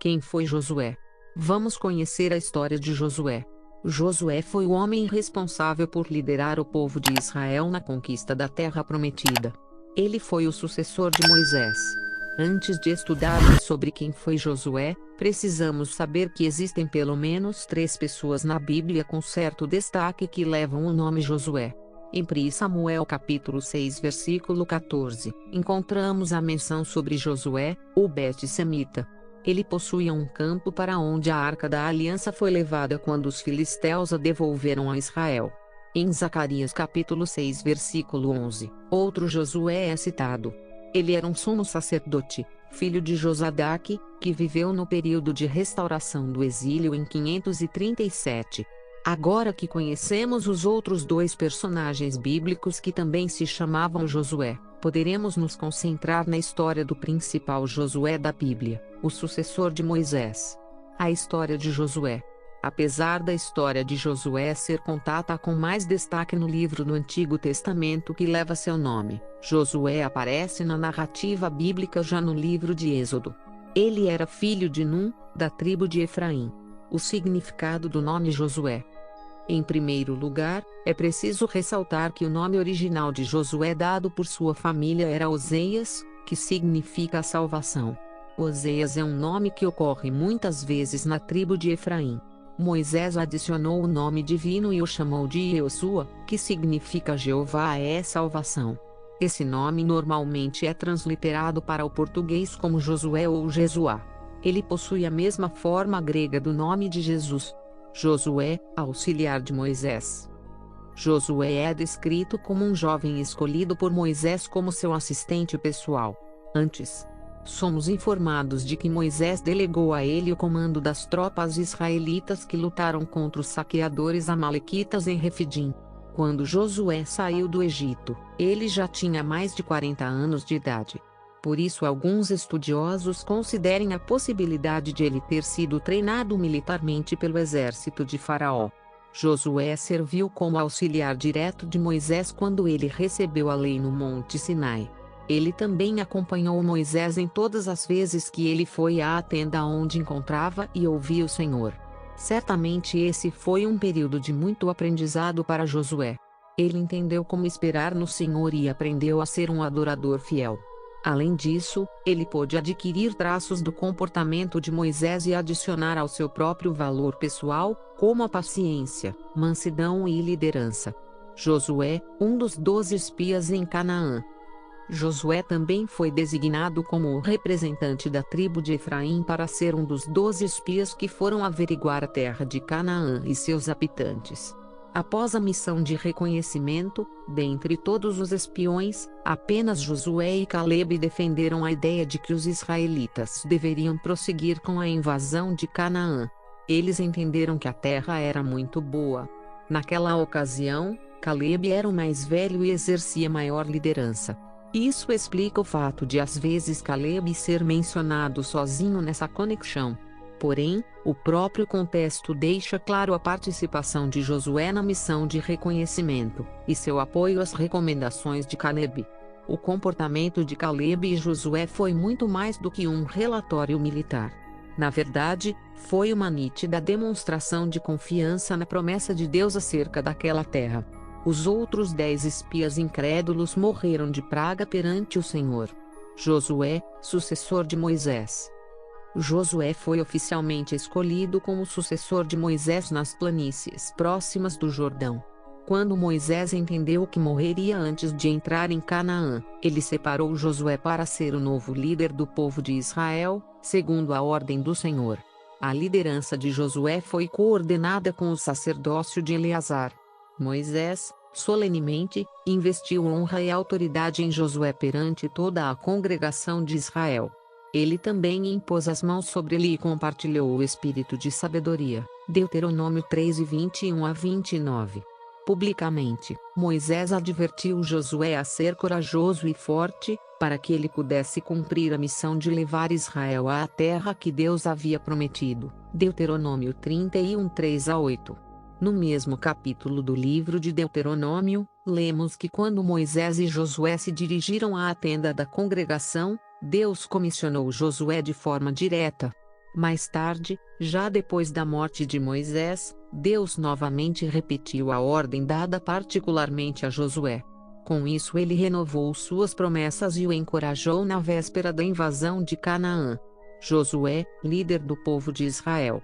Quem foi Josué? Vamos conhecer a história de Josué. Josué foi o homem responsável por liderar o povo de Israel na conquista da Terra Prometida. Ele foi o sucessor de Moisés. Antes de estudarmos sobre quem foi Josué, precisamos saber que existem pelo menos 3 pessoas na Bíblia com certo destaque que levam o nome Josué. Em 1 Samuel capítulo 6 versículo 14, encontramos a menção sobre Josué, o Bet-semita. Ele possuía um campo para onde a Arca da Aliança foi levada quando os filisteus a devolveram a Israel. Em Zacarias capítulo 6 versículo 11, outro Josué é citado. Ele era um sumo sacerdote, filho de Josadaque, que viveu no período de restauração do exílio em 537. Agora que conhecemos os outros 2 personagens bíblicos que também se chamavam Josué, poderemos nos concentrar na história do principal Josué da Bíblia, o sucessor de Moisés. A história de Josué. Apesar da história de Josué ser contada com mais destaque no livro do Antigo Testamento que leva seu nome, Josué aparece na narrativa bíblica já no livro de Êxodo. Ele era filho de Num, da tribo de Efraim. O significado do nome Josué. Em primeiro lugar, é preciso ressaltar que o nome original de Josué dado por sua família era Oseias, que significa a salvação. Oseias é um nome que ocorre muitas vezes na tribo de Efraim. Moisés adicionou o nome divino e o chamou de Ieossua, que significa Jeová é salvação. Esse nome normalmente é transliterado para o português como Josué ou Jesuá. Ele possui a mesma forma grega do nome de Jesus. Josué, auxiliar de Moisés. Josué é descrito como um jovem escolhido por Moisés como seu assistente pessoal. Antes, somos informados de que Moisés delegou a ele o comando das tropas israelitas que lutaram contra os saqueadores amalequitas em Refidim. Quando Josué saiu do Egito, ele já tinha mais de 40 anos de idade. Por isso alguns estudiosos consideram a possibilidade de ele ter sido treinado militarmente pelo exército de Faraó. Josué serviu como auxiliar direto de Moisés quando ele recebeu a lei no Monte Sinai. Ele também acompanhou Moisés em todas as vezes que ele foi à tenda onde encontrava e ouvia o Senhor. Certamente esse foi um período de muito aprendizado para Josué. Ele entendeu como esperar no Senhor e aprendeu a ser um adorador fiel. Além disso, ele pôde adquirir traços do comportamento de Moisés e adicionar ao seu próprio valor pessoal, como a paciência, mansidão e liderança. Josué, um dos 12 espias em Canaã. Josué também foi designado como o representante da tribo de Efraim para ser um dos 12 espias que foram averiguar a terra de Canaã e seus habitantes. Após a missão de reconhecimento, dentre todos os espiões, apenas Josué e Calebe defenderam a ideia de que os israelitas deveriam prosseguir com a invasão de Canaã. Eles entenderam que a terra era muito boa. Naquela ocasião, Calebe era o mais velho e exercia maior liderança. Isso explica o fato de às vezes Calebe ser mencionado sozinho nessa conexão. Porém, o próprio contexto deixa claro a participação de Josué na missão de reconhecimento, e seu apoio às recomendações de Calebe. O comportamento de Calebe e Josué foi muito mais do que um relatório militar. Na verdade, foi uma nítida demonstração de confiança na promessa de Deus acerca daquela terra. Os outros 10 espias incrédulos morreram de praga perante o Senhor. Josué, sucessor de Moisés. Josué foi oficialmente escolhido como sucessor de Moisés nas planícies próximas do Jordão. Quando Moisés entendeu que morreria antes de entrar em Canaã, ele separou Josué para ser o novo líder do povo de Israel, segundo a ordem do Senhor. A liderança de Josué foi coordenada com o sacerdócio de Eleazar. Moisés, solenemente, investiu honra e autoridade em Josué perante toda a congregação de Israel. Ele também impôs as mãos sobre ele e compartilhou o espírito de sabedoria. Deuteronômio 3 e 21 a 29. Publicamente, Moisés advertiu Josué a ser corajoso e forte, para que ele pudesse cumprir a missão de levar Israel à terra que Deus havia prometido. Deuteronômio 31, 3 a 8. No mesmo capítulo do livro de Deuteronômio, lemos que quando Moisés e Josué se dirigiram à tenda da congregação, Deus comissionou Josué de forma direta. Mais tarde, já depois da morte de Moisés, Deus novamente repetiu a ordem dada particularmente a Josué. Com isso ele renovou suas promessas e o encorajou na véspera da invasão de Canaã. Josué, líder do povo de Israel.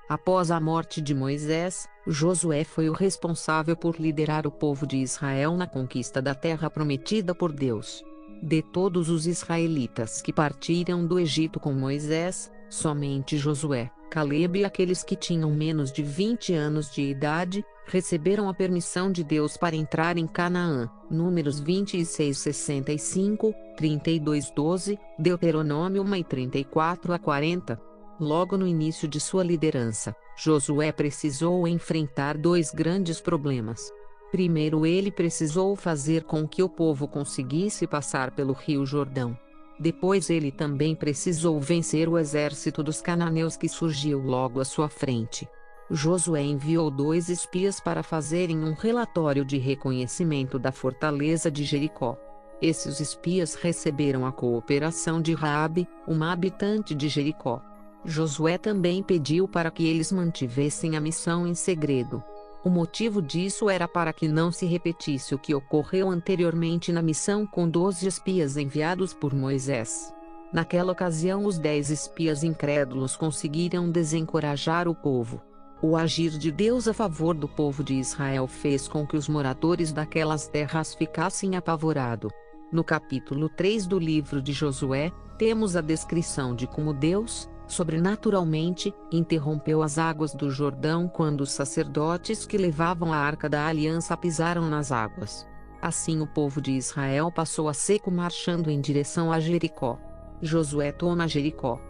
Após a morte de Moisés, Josué foi o responsável por liderar o povo de Israel na conquista da terra prometida por Deus. De todos os israelitas que partiram do Egito com Moisés, somente Josué, Calebe e aqueles que tinham menos de 20 anos de idade, receberam a permissão de Deus para entrar em Canaã. Números 26:65, 32:12, Deuteronômio 1:34-40. Logo no início de sua liderança, Josué precisou enfrentar dois grandes problemas. Primeiro, ele precisou fazer com que o povo conseguisse passar pelo Rio Jordão. Depois ele também precisou vencer o exército dos cananeus que surgiu logo à sua frente. Josué enviou 2 espias para fazerem um relatório de reconhecimento da fortaleza de Jericó. Esses espias receberam a cooperação de Raabe, uma habitante de Jericó. Josué também pediu para que eles mantivessem a missão em segredo. O motivo disso era para que não se repetisse o que ocorreu anteriormente na missão com 12 espias enviados por Moisés. Naquela ocasião, os 10 espias incrédulos conseguiram desencorajar o povo. O agir de Deus a favor do povo de Israel fez com que os moradores daquelas terras ficassem apavorados. No capítulo 3 do livro de Josué, temos a descrição de como Deus, sobrenaturalmente, interrompeu as águas do Jordão quando os sacerdotes que levavam a Arca da Aliança pisaram nas águas. Assim o povo de Israel passou a seco marchando em direção a Jericó. Josué toma Jericó.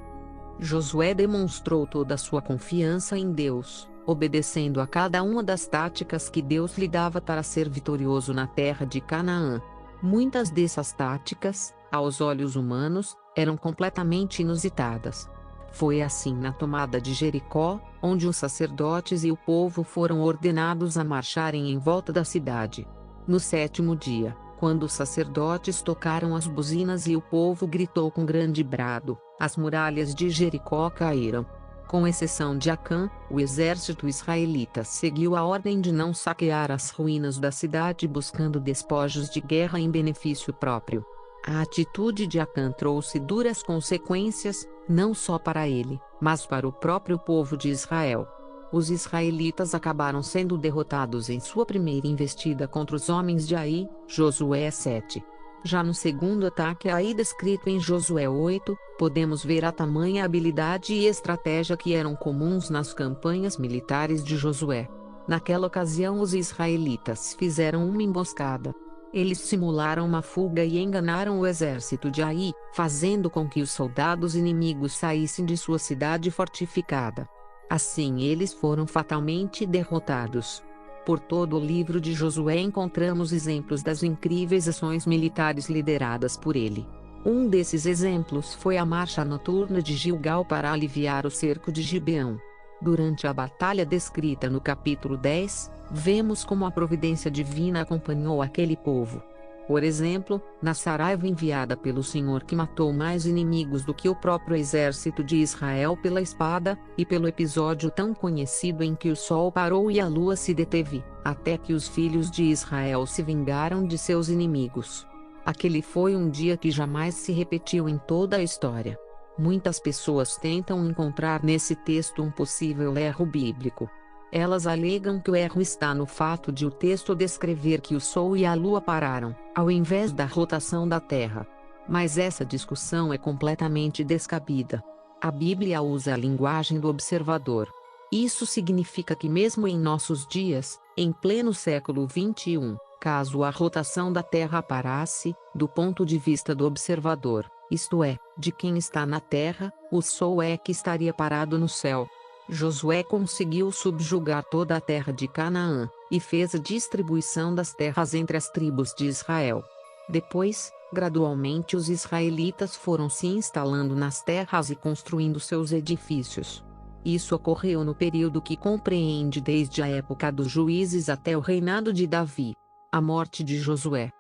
Josué demonstrou toda a sua confiança em Deus, obedecendo a cada uma das táticas que Deus lhe dava para ser vitorioso na terra de Canaã. Muitas dessas táticas, aos olhos humanos, eram completamente inusitadas. Foi assim na tomada de Jericó, onde os sacerdotes e o povo foram ordenados a marcharem em volta da cidade. No 7º dia, quando os sacerdotes tocaram as buzinas e o povo gritou com grande brado, as muralhas de Jericó caíram. Com exceção de Acã, o exército israelita seguiu a ordem de não saquear as ruínas da cidade buscando despojos de guerra em benefício próprio. A atitude de Acã trouxe duras consequências, não só para ele, mas para o próprio povo de Israel. Os israelitas acabaram sendo derrotados em sua primeira investida contra os homens de Ai, Josué 7. Já no segundo ataque aí descrito em Josué 8, podemos ver a tamanha habilidade e estratégia que eram comuns nas campanhas militares de Josué. Naquela ocasião os israelitas fizeram uma emboscada. Eles simularam uma fuga e enganaram o exército de Ai, fazendo com que os soldados inimigos saíssem de sua cidade fortificada. Assim eles foram fatalmente derrotados. Por todo o livro de Josué encontramos exemplos das incríveis ações militares lideradas por ele. Um desses exemplos foi a marcha noturna de Gilgal para aliviar o cerco de Gibeão. Durante a batalha descrita no capítulo 10, vemos como a providência divina acompanhou aquele povo. Por exemplo, na saraiva enviada pelo Senhor que matou mais inimigos do que o próprio exército de Israel pela espada, e pelo episódio tão conhecido em que o sol parou e a lua se deteve, até que os filhos de Israel se vingaram de seus inimigos. Aquele foi um dia que jamais se repetiu em toda a história. Muitas pessoas tentam encontrar nesse texto um possível erro bíblico. Elas alegam que o erro está no fato de o texto descrever que o Sol e a Lua pararam, ao invés da rotação da Terra. Mas essa discussão é completamente descabida. A Bíblia usa a linguagem do observador. Isso significa que mesmo em nossos dias, em pleno século XXI, caso a rotação da Terra parasse, do ponto de vista do observador, isto é, de quem está na Terra, o Sol é que estaria parado no céu. Josué conseguiu subjugar toda a terra de Canaã, e fez a distribuição das terras entre as tribos de Israel. Depois, gradualmente os israelitas foram se instalando nas terras e construindo seus edifícios. Isso ocorreu no período que compreende desde a época dos juízes até o reinado de Davi, a morte de Josué.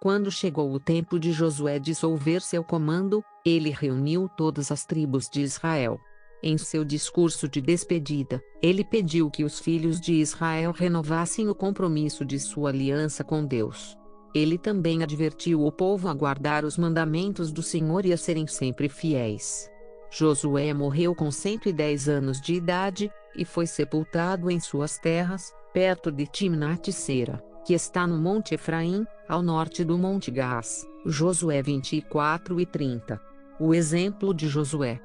Quando chegou o tempo de Josué dissolver seu comando, ele reuniu todas as tribos de Israel. Em seu discurso de despedida, ele pediu que os filhos de Israel renovassem o compromisso de sua aliança com Deus. Ele também advertiu o povo a guardar os mandamentos do Senhor e a serem sempre fiéis. Josué morreu com 110 anos de idade, e foi sepultado em suas terras, perto de Timnat-Sera, que está no Monte Efraim, ao norte do Monte Gás. Josué 24 e 30. O exemplo de Josué.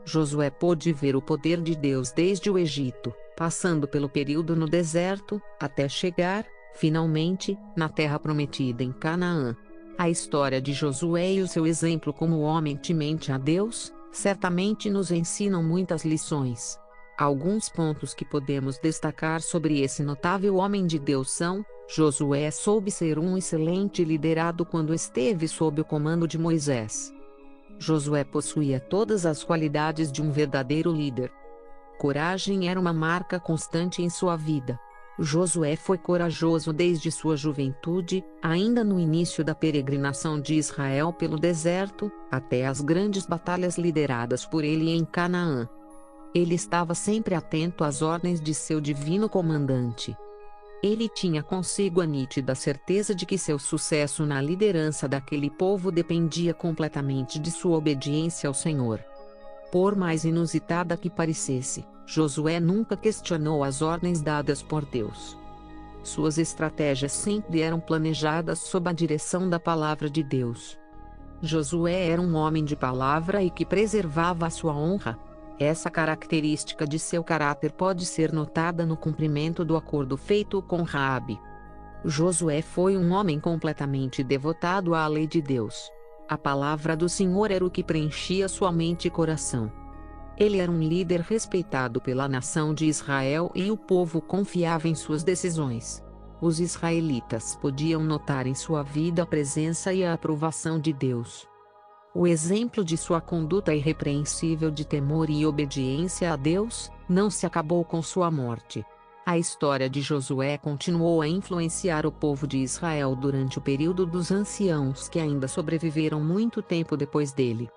Josué pôde ver o poder de Deus desde o Egito, passando pelo período no deserto, até chegar, finalmente, na terra prometida em Canaã. A história de Josué e o seu exemplo como homem temente a Deus, certamente nos ensinam muitas lições. Alguns pontos que podemos destacar sobre esse notável homem de Deus são: Josué soube ser um excelente liderado quando esteve sob o comando de Moisés. Josué possuía todas as qualidades de um verdadeiro líder. Coragem era uma marca constante em sua vida. Josué foi corajoso desde sua juventude, ainda no início da peregrinação de Israel pelo deserto, até as grandes batalhas lideradas por ele em Canaã. Ele estava sempre atento às ordens de seu divino comandante. Ele tinha consigo a nítida certeza de que seu sucesso na liderança daquele povo dependia completamente de sua obediência ao Senhor. Por mais inusitada que parecesse, Josué nunca questionou as ordens dadas por Deus. Suas estratégias sempre eram planejadas sob a direção da palavra de Deus. Josué era um homem de palavra e que preservava a sua honra. Essa característica de seu caráter pode ser notada no cumprimento do acordo feito com Raabe. Josué foi um homem completamente devotado à lei de Deus. A palavra do Senhor era o que preenchia sua mente e coração. Ele era um líder respeitado pela nação de Israel e o povo confiava em suas decisões. Os israelitas podiam notar em sua vida a presença e a aprovação de Deus. O exemplo de sua conduta irrepreensível de temor e obediência a Deus, não se acabou com sua morte. A história de Josué continuou a influenciar o povo de Israel durante o período dos anciãos que ainda sobreviveram muito tempo depois dele.